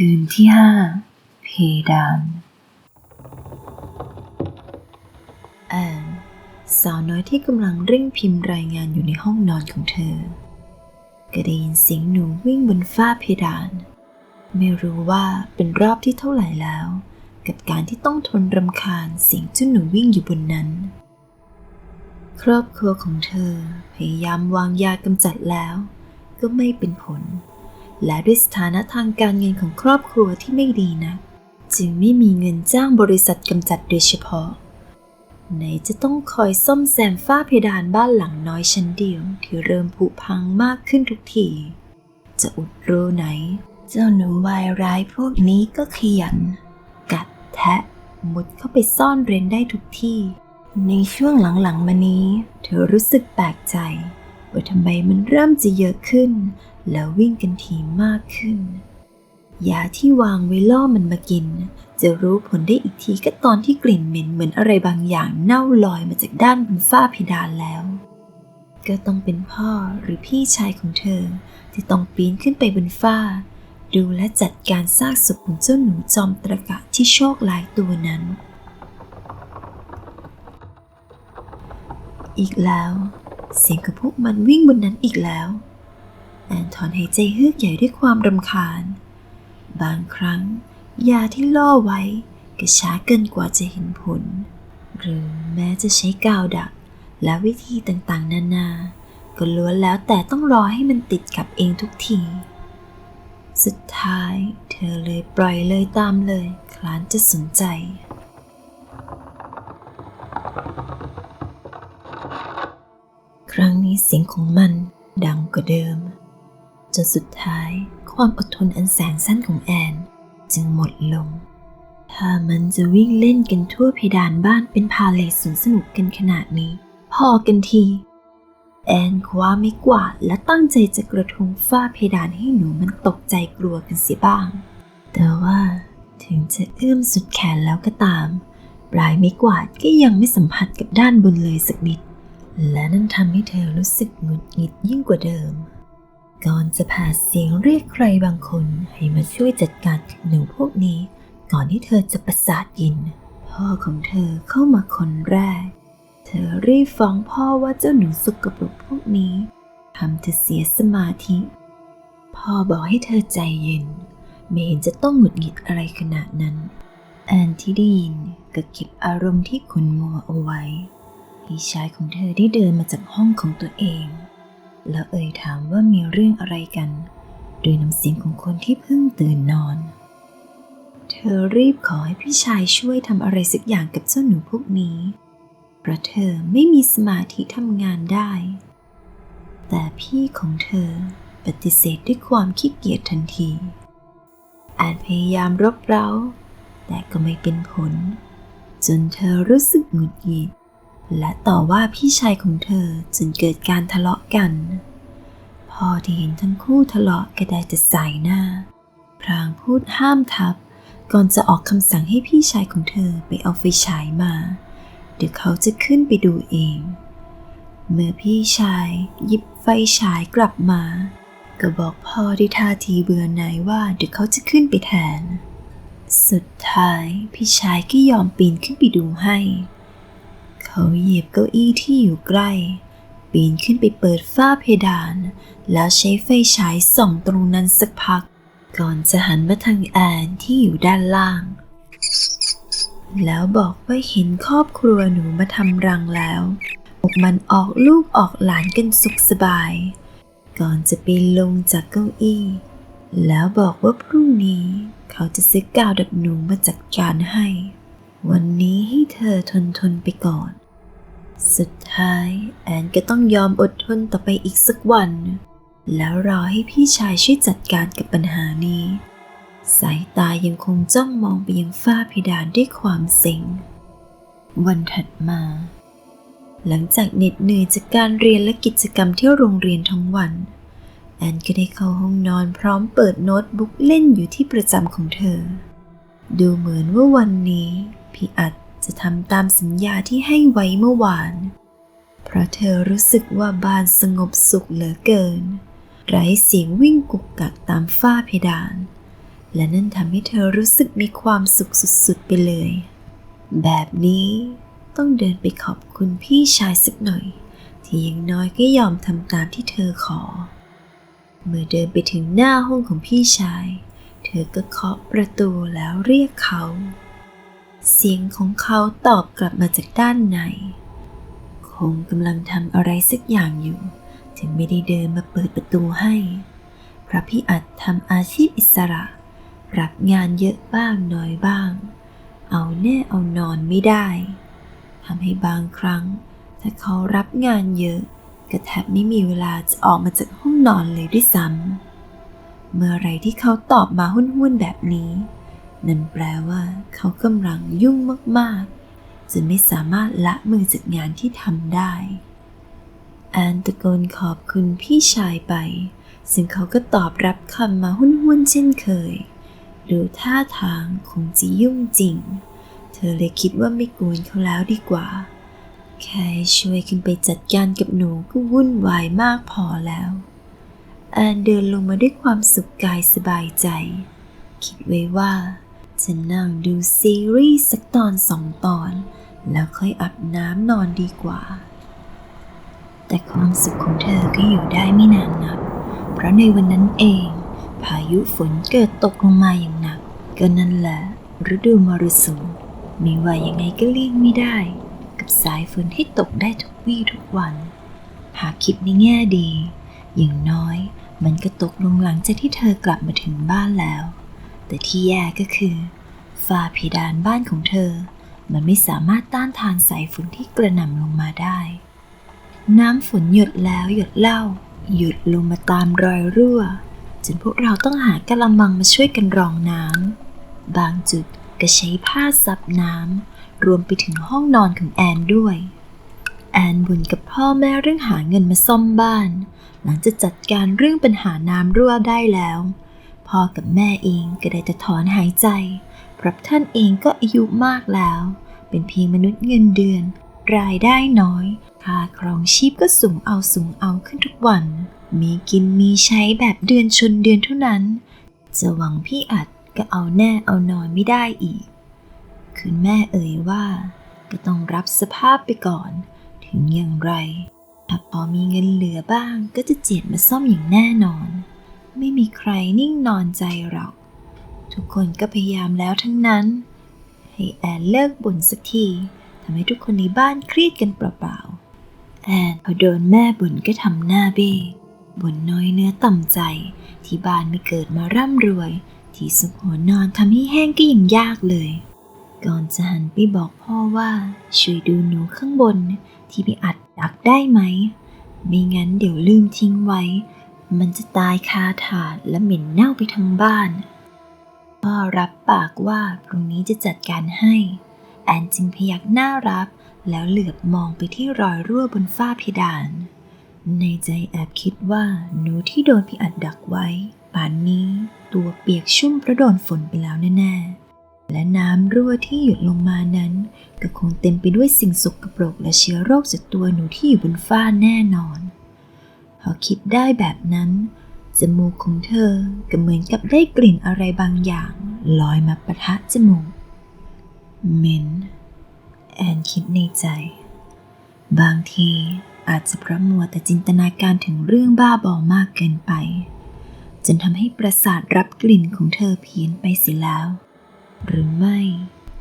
คืนที่5เพดานแอนสาวน้อยที่กำลังเร่งพิมพ์รายงานอยู่ในห้องนอนของเธอก็ได้ยินเสียงหนูวิ่งบนฝ้าเพดานไม่รู้ว่าเป็นรอบที่เท่าไหร่แล้วกับการที่ต้องทนรำคาญเสียงเจ้าหนูวิ่งอยู่บนนั้นครอบครัวของเธอพยายามวางยากำจัดแล้วก็ไม่เป็นผลและด้วยสถานะทางการเงินของครอบครัวที่ไม่ดีนักจึงไม่มีเงินจ้างบริษัทกำจัดโดยเฉพาะไหนจะต้องคอยซ่อมแซมฝ้าเพดานบ้านหลังน้อยชั้นเดียวที่เริ่มผุพังมากขึ้นทุกทีจะอุดรูไหนเจ้าหนูวายร้ายพวกนี้ก็ขยันกัดแทะมุดเข้าไปซ่อนเร้นได้ทุกที่ในช่วงหลังๆมานี้เธอรู้สึกแปลกใจว่าทำไมมันเริ่มจะเยอะขึ้นแล้ววิ่งกันถี่มากขึ้นยาที่วางไว้ล่อมันมากินจะรู้ผลได้อีกทีก็ตอนที่กลิ่นเหม็นเหมือนอะไรบางอย่างเน่าลอยมาจากด้านบนฝ้าเพดานแล้วก็ต้องเป็นพ่อหรือพี่ชายของเธอที่ต้องปีนขึ้นไปบนฝ้าดูและจัดการซากศพของเจ้าหนูจอมตระกะที่โชคร้ายตัวนั้นอีกแล้วเสียงของพวกมันวิ่งบนนั้นอีกแล้วแอนถอนหายใจเฮือกใหญ่ด้วยความรำคาญบางครั้งยาที่ล่อไว้ก็ช้าเกินกว่าจะเห็นผลหรือแม้จะใช้กาวดักและวิธีต่างๆนานาก็ล้วนแล้วแต่ต้องรอให้มันติดกับเองทุกทีสุดท้ายเธอเลยปล่อยเลยตามเลยคลานจะสนใจครั้งนี้เสียงของมันดังกว่าเดิมจนสุดท้ายความอดทนอันแสนสั้นของแอนจึงหมดลงถ้ามันจะวิ่งเล่นกันทั่วเพดานบ้านเป็นพาเลทสนุกกันขนาดนี้พอกันทีแอนคว้าไม้กวาดและตั้งใจจะกระทุ้งฝ้าเพดานให้หนูมันตกใจกลัวกันเสียบ้างแต่ว่าถึงจะเอื้อมสุดแขนแล้วก็ตามปลายไม้กวาดก็ยังไม่สัมผัสกับด้านบนเลยสักนิดและนั่นทำให้เธอรู้สึกหงุดหงิดยิ่งกว่าเดิมก่อนจะผ่าเสียงเรียกใครบางคนให้มาช่วยจัดการกับหนูพวกนี้ก่อนที่เธอจะประสาทกินพ่อของเธอเข้ามาคนแรกเธอรีบฟ้องพ่อว่าเจ้าหนูสกปรกพวกนี้ทำเธอเสียสมาธิพ่อบอกให้เธอใจเย็นไม่เห็นจะต้องหงุดหงิดอะไรขนาดนั้นแอนที่ได้ยินก็เก็บอารมณ์ที่ขุ่นมัวเอาไว้พี่ชายของเธอได้เดินมาจากห้องของตัวเองแล้วเอ่ยถามว่ามีเรื่องอะไรกันด้วยน้ำเสียงของคนที่เพิ่งตื่นนอนเธอรีบขอให้พี่ชายช่วยทำอะไรสักอย่างกับเจ้าหนูพวกนี้เพราะเธอไม่มีสมาธิทำงานได้แต่พี่ของเธอปฏิเสธด้วยความขี้เกียจทันทีแอนพยายามรบเร้าแต่ก็ไม่เป็นผลจนเธอรู้สึกหงุดหงิดและต่อว่าพี่ชายของเธอจนเกิดการทะเลาะกันพอที่เห็นทั้งคู่ทะเลาะก็ได้แต่สายหน้าพลางพูดห้ามทับก่อนจะออกคำสั่งให้พี่ชายของเธอไปเอาไฟฉายมาเดี๋ยวเขาจะขึ้นไปดูเองเมื่อพี่ชายหยิบไฟฉายกลับมาก็บอกพ่อด้วยท่าทีเบื่อหน่ายว่าเดี๋ยวเขาจะขึ้นไปแทนสุดท้ายพี่ชายก็ยอมปีนขึ้นไปดูให้เขาเหยียบเก้าอี้ที่อยู่ใกล้ปีนขึ้นไปเปิดฝ้าเพดานแล้วใช้ไฟฉายส่องตรงนั้นสักพักก่อนจะหันมาทางแอนที่อยู่ด้านล่างแล้วบอกว่าเห็นครอบครัวหนูมาทำรังแล้วพวกมันออกลูกออกหลานกันสุขสบายก่อนจะปีนลงจากเก้าอี้แล้วบอกว่าพรุ่งนี้เขาจะซื้อกาวดักหนูมาจัดการให้วันนี้ให้เธอทนไปก่อนสุดท้ายแอนก็ต้องยอมอดทนต่อไปอีกสักวันแล้วรอให้พี่ชายช่วยจัดการกับปัญหานี้สายตายังคงจ้องมองไปยังฝ้าเพดานด้วยความเซ็งวันถัดมาหลังจากเหน็ดเหนื่อยจากการเรียนและกิจกรรมที่โรงเรียนทั้งวันแอนก็ได้เข้าห้องนอนพร้อมเปิดโน้ตบุ๊กเล่นอยู่ที่ประจำของเธอดูเหมือนว่าวันนี้พี่อัดจะทำตามสัญญาที่ให้ไว้เมื่อวานเพราะเธอรู้สึกว่าบ้านสงบสุขเหลือเกินไร้เสียงวิ่งกุกกักตามฝ้าเพดาน และนั่นทำให้เธอรู้สึกมีความสุขสุดๆไปเลยแบบนี้ต้องเดินไปขอบคุณพี่ชายสักหน่อยที่อย่างน้อยก็ยอมทำตามที่เธอขอเมื่อเดินไปถึงหน้าห้องของพี่ชายเธอก็เคาะประตูแล้วเรียกเขาเสียงของเขาตอบกลับมาจากด้านในคงกำลังทำอะไรสักอย่างอยู่ถึงไม่ได้เดินมาเปิดประตูให้เพราะพี่อัดทำอาชีพอิสระรับงานเยอะบ้างน้อยบ้างเอาแน่เอานอนไม่ได้ทำให้บางครั้งถ้าเขารับงานเยอะก็แทบไม่มีเวลาจะออกมาจากห้องนอนเลยด้วยซ้ำเมื่อไรที่เขาตอบมาหุ้นๆแบบนี้นั่นแปลว่าเขากำลังยุ่งมากๆจนไม่สามารถละมือจากงานที่ทำได้แอนตะโกนขอบคุณพี่ชายไปซึ่งเขาก็ตอบรับคำมาหุ้นๆเช่นเคยดูท่าทางคงจะยุ่งจริงเธอเลยคิดว่าไม่กวนเขาแล้วดีกว่าแค่ช่วยขึ้นไปจัดการกับหนูก็วุ่นวายมากพอแล้วแอนเดินลงมาด้วยความสุขกายสบายใจคิดไว้ว่าจะนั่งดูซีรีส์สักตอน2 ตอนแล้วค่อยอาบน้ำนอนดีกว่าแต่ความสุขของเธอก็อยู่ได้ไม่นานนักเพราะในวันนั้นเองพายุฝนเกิดตกลงมาอย่างหนักก็นั่นแหละฤดูมรสุมไม่ว่ายังไงก็เลี่ยงไม่ได้กับสายฝนที่ตกได้ทุกวี่ทุกวันหากคิดในแง่ดีอย่างน้อยมันก็ตกลงหลังจากที่เธอกลับมาถึงบ้านแล้วแต่ที่แย่ก็คือฝ้าเพดานบ้านของเธอมันไม่สามารถต้านทานสายฝนที่กระหน่ำลงมาได้น้ำฝนหยดแล้วหยดเล่าหยุดลงมาตามรอยรั่วจนพวกเราต้องหากะละมังมาช่วยกันรองน้ำบางจุดก็ใช้ผ้าซับน้ำรวมไปถึงห้องนอนของแอนด้วยแอนบ่นกับพ่อแม่เรื่องหาเงินมาซ่อมบ้านหลังจากจัดการเรื่องปัญหาน้ำรั่วได้แล้วพ่อกับแม่เองก็ได้แต่ถอนหายใจเพราะท่านเองก็อายุมากแล้วเป็นเพียงมนุษย์เงินเดือนรายได้น้อยค่าครองชีพก็สูงเอาขึ้นทุกวันมีกินมีใช้แบบเดือนชนเดือนเท่านั้นจะหวังพี่อัดก็เอาแน่เอานอนไม่ได้อีกคุณแม่เอ่ยว่าก็ต้องรับสภาพไปก่อนถึงอย่างไรถ้าพอมีเงินเหลือบ้างก็จะเจียดมาซ่อมอย่างแน่นอนไม่มีใครนิ่งนอนใจหรอกทุกคนก็พยายามแล้วทั้งนั้นให้แอนเลิกบ่นสักทีทำให้ทุกคนในบ้านเครียดกันเปล่าๆแอนพอโดนแม่บ่นก็ทำหน้าเบ้บ่นน้อยเนื้อต่ำใจที่บ้านไม่เกิดมาร่ำรวยที่ซุกหัวนอนทำให้แห้งก็ยังยากเลยก่อนจะหันไปบอกพ่อว่าช่วยดูหนูข้างบนที่ไปอัดดักได้ไหมไม่งั้นเดี๋ยวลืมทิ้งไว้มันจะตายคาถาดและเหม็นเน่าไปทั้งบ้านพ่อรับปากว่าพรุ่งนี้จะจัดการให้แอนจึงพยักหน้ารับแล้วเหลือบมองไปที่รอยรั่วบนฝ้าเพดานในใจแอบคิดว่าหนูที่โดนพี่อัดดักไว้ป่านนี้ตัวเปียกชุ่มเพราะโดนฝนไปแล้วแน่ๆและน้ำรั่วที่หยดลงมานั้นก็คงเต็มไปด้วยสิ่งสกปรกและเชื้อโรคจากตัวหนูที่อยู่บนฝ้าแน่นอนพอคิดได้แบบนั้นจมูกของเธอก็เหมือนกับได้กลิ่นอะไรบางอย่างลอยมาปะทะจมูกเหม็นแอนคิดในใจบางทีอาจจะเพราะมัวแต่จินตนาการถึงเรื่องบ้าบอมากเกินไปจนทำให้ประสาทรับกลิ่นของเธอเพี้ยนไปเสียแล้วหรือไม่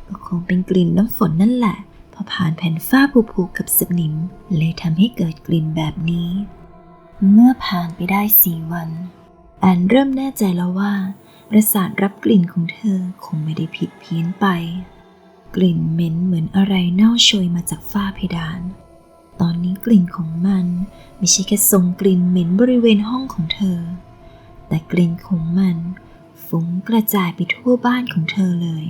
ก็คงเป็นกลิ่นน้ำฝนนั่นแหละพอผ่านแผ่นฝ้าผุๆกับสนิมเลยทำให้เกิดกลิ่นแบบนี้เมื่อผ่านไปได้4 วันแอนเริ่มแน่ใจแล้วว่าประสาทรับกลิ่นของเธอคงไม่ได้ผิดเพี้ยนไปกลิ่นเหม็นเหมือนอะไรเน่าโชยมาจากฝ้าเพดานตอนนี้กลิ่นของมันไม่ใช่แค่ส่งกลิ่นเหม็นบริเวณห้องของเธอแต่กลิ่นของมันฟุ้งกระจายไปทั่วบ้านของเธอเลย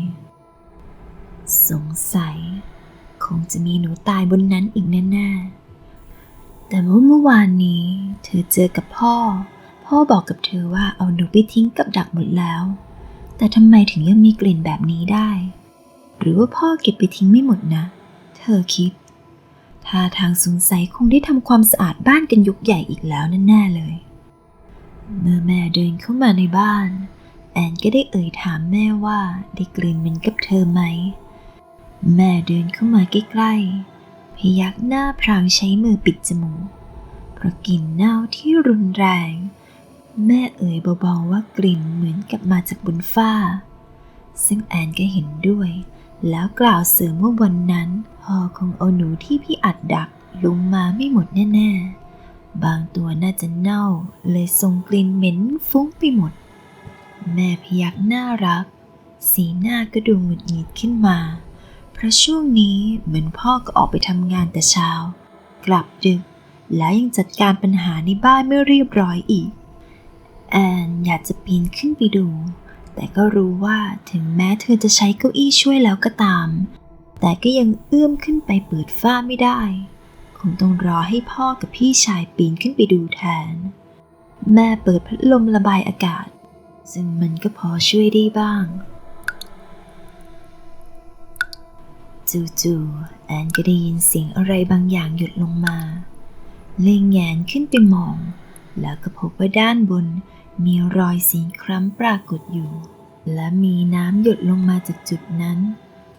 สงสัยคงจะมีหนูตายบนนั้นอีกแน่ๆแต่เมื่อวานนี้เธอเจอกับพ่อบอกกับเธอว่าเอาหนูไปทิ้งกับดักหมดแล้วแต่ทำไมถึงยังมีกลิ่นแบบนี้ได้หรือว่าพ่อเก็บไปทิ้งไม่หมดนะเธอคิดท่าทางสงสัยคงได้ทำความสะอาดบ้านกันยกใหญ่อีกแล้วแน่ๆเลยเมื่อแม่เดินเข้ามาในบ้าน แอนก็ได้เอ่ยถามแม่ว่าได้กลิ่นเหมือนกับเธอไหมแม่เดินเข้ามาใกล้ๆพยักหน้าพลางใช้มือปิดจมูกเพราะกลิ่นเน่าที่รุนแรงแม่เอ่ยเบาๆว่ากลิ่นเหมือนกับมาจากบนฟ้าซึ่งแอนก็เห็นด้วยแล้วกล่าวเสริมว่าวันนั้นพ่อคงเอาหนูที่พี่อัดดักลงมาไม่หมดแน่ๆบางตัวน่าจะเน่าเลยส่งกลิ่นเหม็นฟุ้งไปหมดแม่พยักหน้ารับสีหน้าก็ดูหงุดหงิดขึ้นมาเพราะช่วงนี้เหมือนพ่อก็ออกไปทำงานแต่เช้ากลับดึกแล้วยังจัดการปัญหาในบ้านไม่เรียบร้อยอีกแอนอยากจะปีนขึ้นไปดูแต่ก็รู้ว่าถึงแม้เธอจะใช้เก้าอี้ช่วยแล้วก็ตามแต่ก็ยังเอื้อมขึ้นไปเปิดฝ้าไม่ได้คงต้องรอให้พ่อกับพี่ชายปีนขึ้นไปดูแทนแม่เปิดพัดลมระบายอากาศซึ่งมันก็พอช่วยได้บ้างจู่ๆแอนก็ได้ยินเสียงอะไรบางอย่างหยดลงมาเลยแงนขึ้นไปมองแล้วก็พบว่าด้านบนมีรอยสีคล้ำปรากฏอยู่และมีน้ำหยดลงมาจากจุดนั้น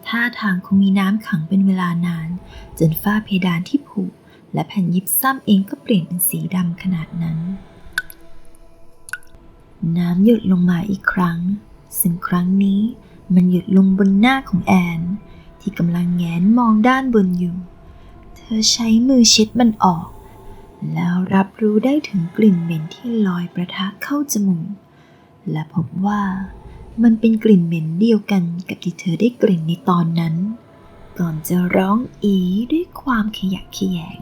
ท่าทางคงมีน้ำขังเป็นเวลานานจนฝ้าเพดานที่ผุและแผ่นยิปซัมเองก็เปลี่ยนเป็นสีดำขนาดนั้นน้ำหยดลงมาอีกครั้งซึ่งครั้งนี้มันหยดลงบนหน้าของแอนที่กำลังแงนมองด้านบนอยู่เธอใช้มือเช็ดมันออกแล้วรับรู้ได้ถึงกลิ่นเหม็นที่ลอยประทะเข้าจมูกและพบว่ามันเป็นกลิ่นเหม็นเดียวกันกับที่เธอได้กลิ่นในตอนนั้นก่อนจะร้องอีด้วยความขยะแขยง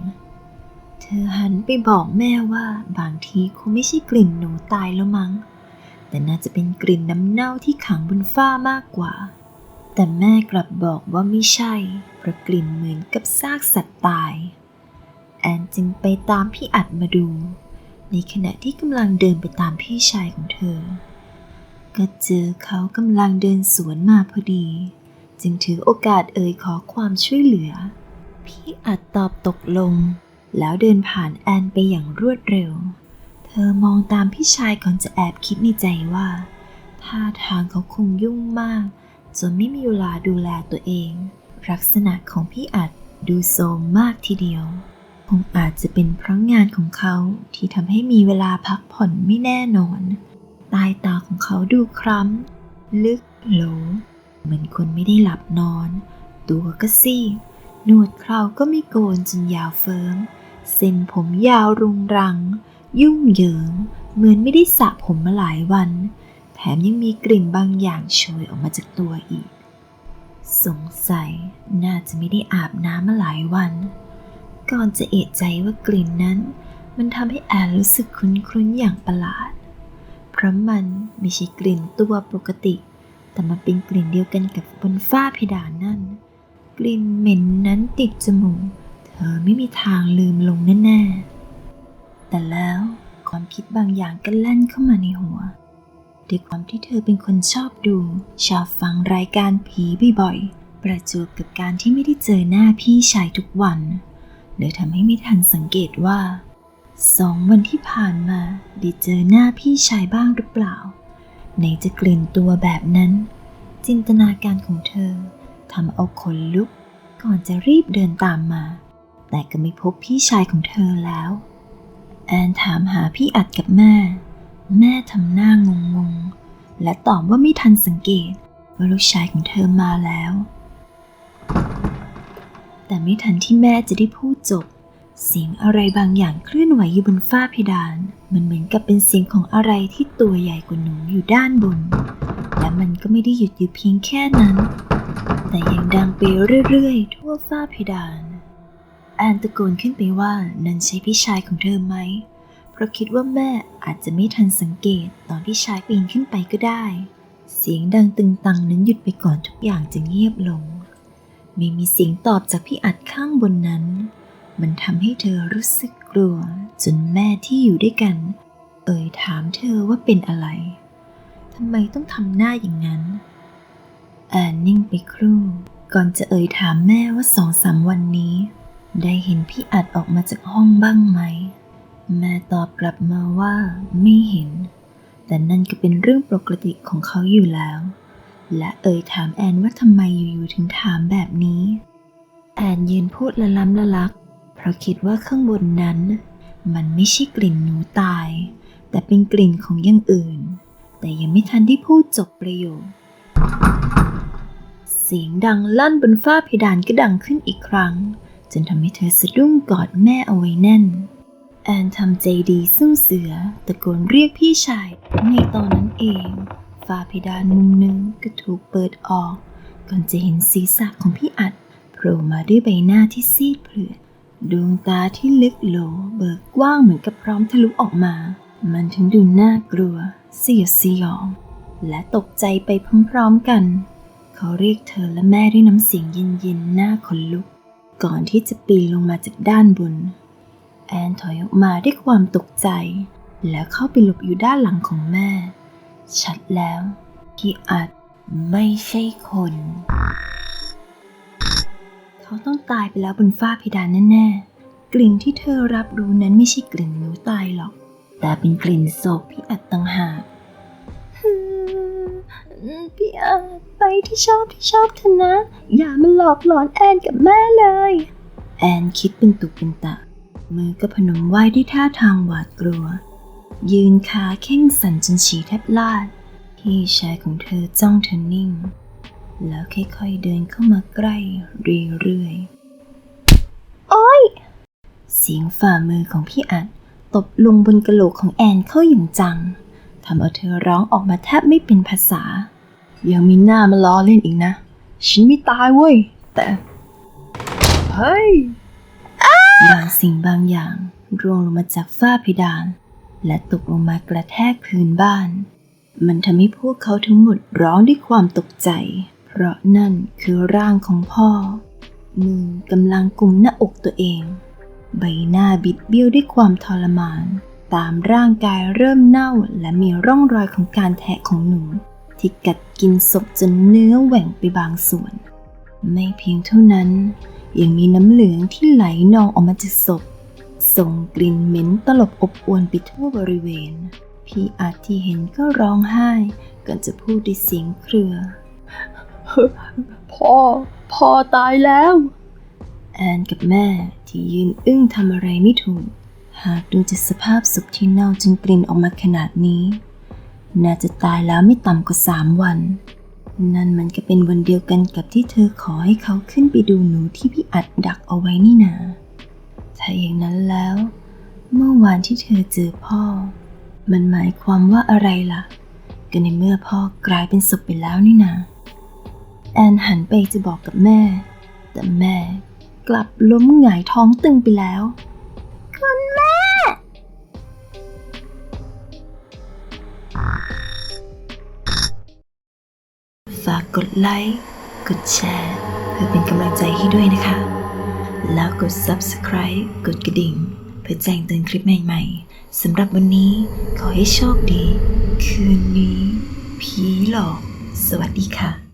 เธอหันไปบอกแม่ว่าบางทีคงไม่ใช่กลิ่นหนูตายแล้วมั้งแต่น่าจะเป็นกลิ่นน้ำเน่าที่ขังบนฝ้ามากกว่าแต่แม่กลับบอกว่าไม่ใช่เพราะกลิ่นเหมือนกับซากสัตว์ตายแอนจึงไปตามพี่อัดมาดูในขณะที่กำลังเดินไปตามพี่ชายของเธอก็เจอเขากำลังเดินสวนมาพอดีจึงถือโอกาสเอ่ยขอความช่วยเหลือพี่อัดตอบตกลงแล้วเดินผ่านแอนไปอย่างรวดเร็วเธอมองตามพี่ชายก่อนจะแอบคิดในใจว่าท่าทางเขาคงยุ่งมากจนไม่มีเวลาดูแลตัวเองลักษณะของพี่อัดดูโทรมมากทีเดียวคงอาจจะเป็นเพราะงานของเขาที่ทำให้มีเวลาพักผ่อนไม่แน่นอนใต้ตาของเขาดูคล้ำลึกโหลเหมือนคนไม่ได้หลับนอนตัวก็ซีดหนวดเคราก็ไม่โกนจนยาวเฟิร์มเส้นผมยาวรุงรังยุ่งเหยิงเหมือนไม่ได้สระผมมาหลายวันแถมยังมีกลิ่นบางอย่างโชยออกมาจากตัวอีกสงสัยน่าจะไม่ได้อาบน้ำมาหลายวันก่อนจะเอะใจว่ากลิ่นนั้นมันทำให้แอนรู้สึกคุ้นๆอย่างประหลาดเพราะมันไม่ใช่กลิ่นตัวปกติแต่มันเป็นกลิ่นเดียวกันกับบนฝ้าเพดานนั่นกลิ่นเหม็นนั้นติดจมูกเธอไม่มีทางลืมลงแน่ๆแต่แล้วความคิดบางอย่างก็แล่นเข้ามาในหัวด้วยความที่เธอเป็นคนชอบดูชอบฟังรายการผีบ่อยๆประจวบกับการที่ไม่ได้เจอหน้าพี่ชายทุกวันเลยทำให้ไม่ทันสังเกตว่า2 วันที่ผ่านมาได้เจอหน้าพี่ชายบ้างหรือเปล่าไหนจะกลิ่นตัวแบบนั้นจินตนาการของเธอทำเอาขนลุกก่อนจะรีบเดินตามมาแต่ก็ไม่พบพี่ชายของเธอแล้วแอนถามหาพี่อัดกับแม่ทำหน้างงๆและตอบว่าไม่ทันสังเกตว่าลูกชายของเธอมาแล้วแต่ไม่ทันที่แม่จะได้พูดจบเสียงอะไรบางอย่างเคลื่อนไหวอยู่บนฝ้าเพดานมันเหมือนกับเป็นเสียงของอะไรที่ตัวใหญ่กว่าหนูอยู่ด้านบนและมันก็ไม่ได้หยุดอยู่เพียงแค่นั้นแต่ยังดังไปเรื่อยๆทั่วฝ้าเพดานแอนตะโกนขึ้นไปว่านั่นใช่พี่ชายของเธอไหมเพราะคิดว่าแม่อาจจะไม่ทันสังเกตตอนพี่ชายปีนขึ้นไปก็ได้เสียงดังตึงตังนั้นหยุดไปก่อนทุกอย่างจะเงียบลงไม่มีเสียงตอบจากพี่อัดข้างบนนั้นมันทำให้เธอรู้สึกกลัวจนแม่ที่อยู่ด้วยกันเอ่ยถามเธอว่าเป็นอะไรทำไมต้องทำหน้าอย่างนั้นแอนนิ่งไปครู่ก่อนจะเอ่ยถามแม่ว่า2-3 วันนี้ได้เห็นพี่อัดออกมาจากห้องบ้างไหมแม่ตอบกลับมาว่าไม่เห็น แต่นั่นก็เป็นเรื่องปกติของเขาอยู่แล้วและถามแอนว่าทำไมอยู่ๆถึงถามแบบนี้แอนยืนพูดละล้ำละลักเพราะคิดว่าข้างบนนั้นมันไม่ใช่กลิ่นหนูตายแต่เป็นกลิ่นของอย่างอื่นแต่ยังไม่ทันที่พูดจบประโยคเสียงดังลั่นบนฝ้าเพดานก็ดังขึ้นอีกครั้งจนทำให้เธอสะดุ้งกอดแม่เอาไว้แน่นแอนทำใจดีสู้เสือตะโกนเรียกพี่ชายในตอนนั้นเองฝ้าเพดานมุมหนึ่งก็ถูกเปิดออกก่อนจะเห็นศีรษะของพี่อัดโผล่มาด้วยใบหน้าที่ซีดเผือดดวงตาที่ลึกโหลเบิกกว้างเหมือนกับพร้อมทะลุออกมามันถึงดูน่ากลัวสยดสยองและตกใจไปพร้อมๆกันเขาเรียกเธอและแม่ด้วยน้ำเสียงเย็นๆหน้าขนลุกก่อนที่จะปีนลงมาจากด้านบนแอนถอยออกมาด้วยความตกใจแล้วเข้าไปหลบอยู่ด้านหลังของแม่ชัดแล้วพี่อัดไม่ใช่คนเขาต้องตายไปแล้วบนฝ้าเพดานแน่ๆกลิ่นที่เธอรับรู้นั้นไม่ใช่กลิ่นหนูตายหรอกแต่เป็นกลิ่นศพพี่อัดต่างหากพี่อัดไปที่ชอบเถอะนะอย่ามาหลอกหลอนแอนกับแม่เลยแอนคิดเป็นตุเป็นตะมือก็พนมไหว้ด้วยท่าทางหวาดกลัวยืนขาเข่งสั่นจนฉี่แทบลาดพี่ชายของเธอจ้องเธอนิ่งแล้วค่อยๆเดินเข้ามาใกล้เรื่อยๆโอ๊ยเสียงฝ่ามือของพี่อัดตบลงบนกะโหลกของแอนเข้าอย่างจังทำเอาเธอร้องออกมาแทบไม่เป็นภาษายังมีหน้ามาล้อเล่นอีกนะฉันไม่ตายเว้ยแต่เฮ้ยบางสิ่งบางอย่างร่วงลงมาจากฝ้าเพดานและตกลงมากระแทกพื้นบ้านมันทำให้พวกเขาทั้งหมดร้องด้วยความตกใจเพราะนั่นคือร่างของพ่อมือกำลังกุมหน้าอกตัวเองใบหน้าบิดเบี้ยวด้วยความทรมานตามร่างกายเริ่มเน่าและมีร่องรอยของการแทะของหนูที่กัดกินศพจนเนื้อแหว่งไปบางส่วนไม่เพียงเท่านั้นยังมีน้ำเหลืองที่ไหลนองออกมาจากศพส่งกลิ่นเหม็นตลบอบอวนไปทั่วบริเวณพี่อาจที่เห็นก็ร้องไห้ก่อนจะพูดด้วยเสียงเครือพ่อตายแล้วแอนกับแม่ที่ยืนอึ้งทำอะไรไม่ถูกหากดูจากสภาพศพที่เน่าจนกลิ่นออกมาขนาดนี้น่าจะตายแล้วไม่ต่ำกว่า3 วันนั่นมันก็เป็นวันเดียวกันกับที่เธอขอให้เขาขึ้นไปดูหนูที่พี่อัดดักเอาไว้นี่นาถ้าอย่างนั้นแล้วเมื่อวานที่เธอเจอพ่อมันหมายความว่าอะไรล่ะก็ในเมื่อพ่อกลายเป็นศพไปแล้วนี่นาแอนหันไปจะบอกกับแม่แต่แม่กลับล้มหงายท้องตึงไปแล้วคุณแม่ฝากกดไลค์กดแชร์เพื่อเป็นกำลังใจให้ด้วยนะคะแล้วกด Subscribe กดกระดิ่งเพื่อแจ้งเตือนคลิปใหม่ๆสำหรับวันนี้ขอให้โชคดีคืนนี้ผีหลอกสวัสดีค่ะ